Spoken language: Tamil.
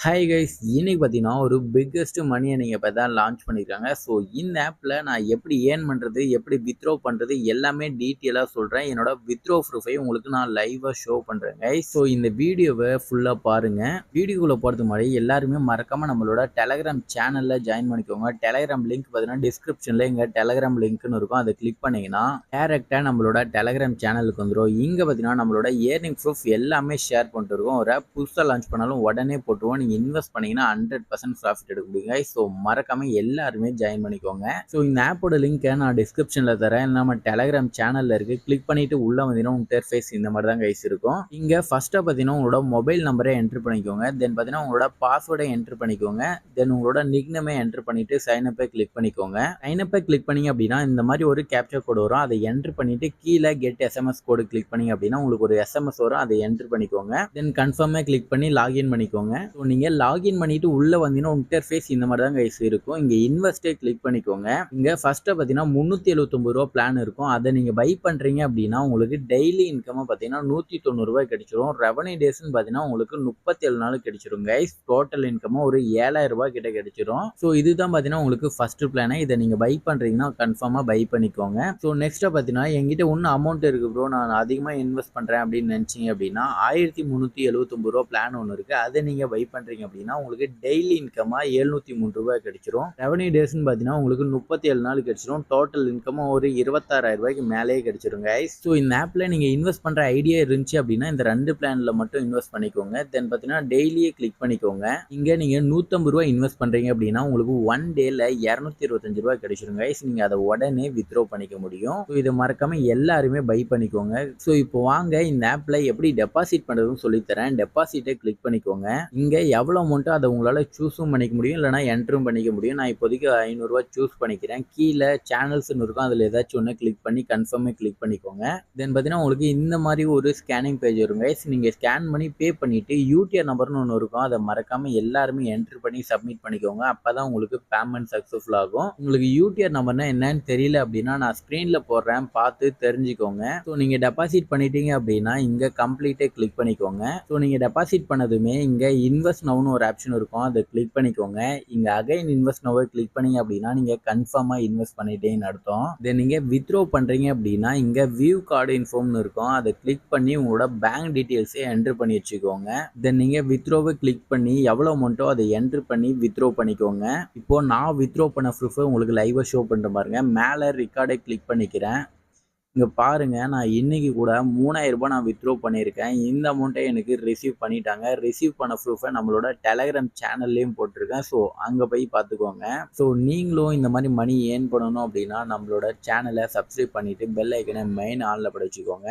ஹாய் கைஸ், இன்னைக்கு பார்த்தீங்கன்னா ஒரு பிக்கெஸ்ட் மணி ஏர்னிங் ஆப்பை தான் லான்ச் பண்ணியிருக்காங்க. ஸோ இந்த ஆப்பில் நான் எப்படி ஏர்ன் பண்ணுறது, எப்படி வித்ட்ரா பண்ணுறது எல்லாமே டீட்டெயிலாக சொல்கிறேன். என்னோட வித்ட்ரா ப்ரூஃபை உங்களுக்கு நான் லைவாக ஷோ பண்ணுறேன் கைஸ். ஸோ இந்த வீடியோவை ஃபுல்லாக பாருங்கள். வீடியோக்குள்ளே போகிறது முன்னாடி எல்லாருமே மறக்காமல் நம்மளோட டெலகிராம் சேனலில் ஜாயின் பண்ணிக்கோங்க. டெலகிராம் லிங்க் பார்த்தீங்கன்னா டிஸ்கிரிப்ஷனில் எங்கள் டெலகிராம் லிங்க்னு இருக்கும். அதை கிளிக் பண்ணிங்கன்னா டேரெக்டாக நம்மளோட டெலகிராம் சேனலுக்கு வந்துடும். இங்கே பார்த்தீங்கன்னா நம்மளோட ஏர்னிங் ப்ரூஃப் எல்லாமே ஷேர் பண்ணிட்டு இருக்கோம். ஒரு ஆப் புதுசாக லான்ச் பண்ணாலும் உடனே போட்டுருவோம். இன்வெஸ்ட் பண்ணீங்கன்னா 100% ப்ராஃபிட் எடுக்க முடியுங்க. ஸோ மறக்காம எல்லாருமே ஜாயின் பண்ணிக்கோங்க. ஸோ இந்த ஆப்போட லிங்கை நான் டிஸ்கிரிப்ஷன்ல தரேன். நம்ம டெலகிராம் சேனல்ல இருக்கு. கிளிக் பண்ணிட்டு உள்ள வந்தீங்கன்னா இன்டர்ஃபேஸ் இந்த மாதிரி தான் கைஸ் இருக்கும். இங்க ஃபர்ஸ்டா பார்த்தீங்கன்னா உங்களோட மொபைல் நம்பரை என்ட்ரு பண்ணிக்கோங்க. தென் பார்த்தீங்கன்னா உங்களோட பாஸ்வேர்டை என்ட்ரு பண்ணிக்கோங்க. தென் உங்களோட நிக்னமே என்ட்ரு பண்ணிட்டு சைன் அப்பை கிளிக் பண்ணிக்கோங்க. சைன் அப்பை கிளிக் பண்ணீங்க அப்படின்னா இந்த மாதிரி ஒரு கேப்சர் கோடு வரும். அதை என்ட்ரு பண்ணிட்டு கீழே கெட் எஸ்எம்எஸ் கோடு கிளிக் பண்ணீங்க அப்படின்னா உங்களுக்கு ஒரு எஸ்எம்எஸ் வரும். அதை என்ட்ரு பண்ணிக்கோங்க. தென் கன்ஃபார்மே கிளிக் பண்ணி லாகின் பண்ணிக்கோங்க. ஸோ நீங்க லாகின் பண்ணிட்டு உள்ள வந்தீங்கன்னா இன்டர்ஃபேஸ் இந்த மாதிரி தான் கைஸ் இருக்கும். இங்க இன்வெஸ்டே கிளிக் பண்ணிக்கோங்க. இங்க ஃபர்ஸ்ட் பாத்தீங்கன்னா 379 ரூபாய் பிளான் இருக்கும். அதை நீங்க பை பண்றீங்க அப்படின்னா உங்களுக்கு டெய்லி இன்கம் பாத்தீங்கன்னா 190 ரூபாய் கிடைச்சிரும். ரெவன்யூ டேஸ்ன்னு பாத்தீங்கன்னா உங்களுக்கு 37 நாள் கிடைச்சிரும் கைஸ். டோட்டல் இன்கம் ஒரு 7000 ரூபாய் கிட்ட கிடைச்சிரும். ஸோ இதுதான் பாத்தீங்கன்னா உங்களுக்கு ஃபர்ஸ்ட் பிளான். இதை நீங்க பை பண்றீங்கன்னா கன்ஃபார்மா பை பண்ணிக்கோங்க. ஸோ நெக்ஸ்ட் பாத்தீங்கன்னா எங்கிட்ட இன்னும் அமௌண்ட் இருக்கு ப்ரோ, நான் அதிகமா இன்வெஸ்ட் பண்றேன் அப்படின்னு நினைச்சீங்க அப்படின்னா 1379 ரூபாய் பிளான் ஒன்று இருக்கு. அதை நீங்க பை பண்றீங்க அப்படின்னா உங்களுக்கு டெய்லி இன்கமா 703 ரூபாய் கிடைச்சிரும். ரெவன்யூ டேஸ்ன்னு பார்த்தீங்கன்னா உங்களுக்கு 37 நாள் கிடைச்சிரும். டோட்டல் இன்கம் ஒரு 26,000 ரூபாய்க்கு மேலேயே கிடைச்சிரும் கைஸ். ஸோ இந்த ஆப்ல நீங்க இன்வெஸ்ட் பண்ற ஐடியா இருந்துச்சு அப்படின்னா இந்த ரெண்டு பிளான்ல மட்டும் இன்வெஸ்ட் பண்ணிக்கோங்க. தென் பார்த்தீங்கன்னா டெய்லியே கிளிக் பண்ணிக்கோங்க. இங்க நீங்க 150 ரூபாய் இன்வெஸ்ட் பண்றீங்க அப்படின்னா உங்களுக்கு ஒன் டேல 225 ரூபாய் கிடைச்சிரும் கைஸ். நீங்க அதை உடனே வித்ட்ரா பண்ணிக்க முடியும். ஸோ இதை மறக்காம எல்லாருமே பை பண்ணிக்கோங்க. ஸோ இப்போ வாங்க இந்த ஆப்ல எப்படி டெபாசிட் பண்றதுன்னு சொல்லித்தரேன். டெபாசிட்டை கிளிக் பண்ணிக்கோங்க. இங்க எவ்வளவு அமௌண்ட்டோ அதை உங்களால சூஸும் பண்ணிக்க முடியும், இல்லைனா என்ட்ரும் பண்ணிக்க முடியும். நான் இப்போதைக்கு 500 ரூபாய் சூஸ் பண்ணிக்கிறேன். கீழே சேனல்ஸ்னு இருக்கும், அதில் ஏதாச்சும் ஒன்று கிளிக் பண்ணி கன்ஃபார்மே கிளிக் பண்ணிக்கோங்க. தென் பார்த்தீங்கன்னா உங்களுக்கு இந்த மாதிரி ஒரு ஸ்கேனிங் பேஜ் வரும் கைஸ். நீங்கள் ஸ்கேன் பண்ணி பே பண்ணிட்டு யூடிஆர் நம்பர்னு ஒன்று இருக்கும், அதை மறக்காம எல்லாருமே என்ட்ரு பண்ணி சப்மிட் பண்ணிக்கோங்க. அப்பதான் உங்களுக்கு பேமெண்ட் சக்ஸஸ்ஃபுல் ஆகும். உங்களுக்கு யூடிஆர் நம்பர்னா என்னன்னு தெரியல அப்படின்னா நான் ஸ்க்ரீனில் போடுறேன், பார்த்து தெரிஞ்சுக்கோங்க. ஸோ நீங்கள் டெபாசிட் பண்ணிட்டீங்க அப்படின்னா இங்கே கம்ப்ளீட்டே கிளிக் பண்ணிக்கோங்க. ஸோ நீங்கள் டெபாசிட் பண்ணதுமே இங்கே இன்வெஸ்ட் நவுன்னு ஒரு ஆப்ஷன் இருக்கும், அதை கிளிக் பண்ணிக்கோங்க. இங்க அகைன் இன்வெஸ்ட் நோவை கிளிக் பண்ணீங்க அப்படின்னா நீங்க கன்ஃபார்மா இன்வெஸ்ட் பண்ணிட்டேன்னு அர்த்தம். தென் நீங்க வித்ட்ரா பண்றீங்க அப்படின்னா இங்க வியூ கார்டு இன்ஃபார்ம்னு இருக்கும், அதை கிளிக் பண்ணி உங்களோட பேங்க் டீடைல்ஸை என்ட்ரு பண்ணி வச்சுக்கோங்க. தென் நீங்க வித்ட்ராவை கிளிக் பண்ணி எவ்வளவு அமௌண்ட்டோ அதை என்ட்ரு பண்ணி வித்ட்ரா பண்ணிக்கோங்க. இப்போ நான் வித்ட்ரா பண்ண ப்ரூஃபை உங்களுக்கு லைவா ஷோ பண்ற பாருங்க. மேல ரெக்கார்டை கிளிக் பண்ணிக்கிறேன். இங்க பாருங்க, நான் இன்னைக்கு கூட 3000 ரூபாய் நான் வித்ட்ரா பண்ணியிருக்கேன். இந்த அமௌண்ட்டை எனக்கு ரிசீவ் பண்ணிட்டாங்க. ரிசீவ் பண்ண ப்ரூஃபை நம்மளோட டெலகிராம் சேனல்லையும் போட்டிருக்கேன். ஸோ அங்கே போய் பார்த்துக்கோங்க. ஸோ நீங்களும் இந்த மாதிரி மணி ஏர்ன் பண்ணணும் அப்படின்னா நம்மளோட சேனலை சப்ஸ்கிரைப் பண்ணிட்டு பெல் ஐக்கனை மெயின் ஆன்ல பட வச்சுக்கோங்க.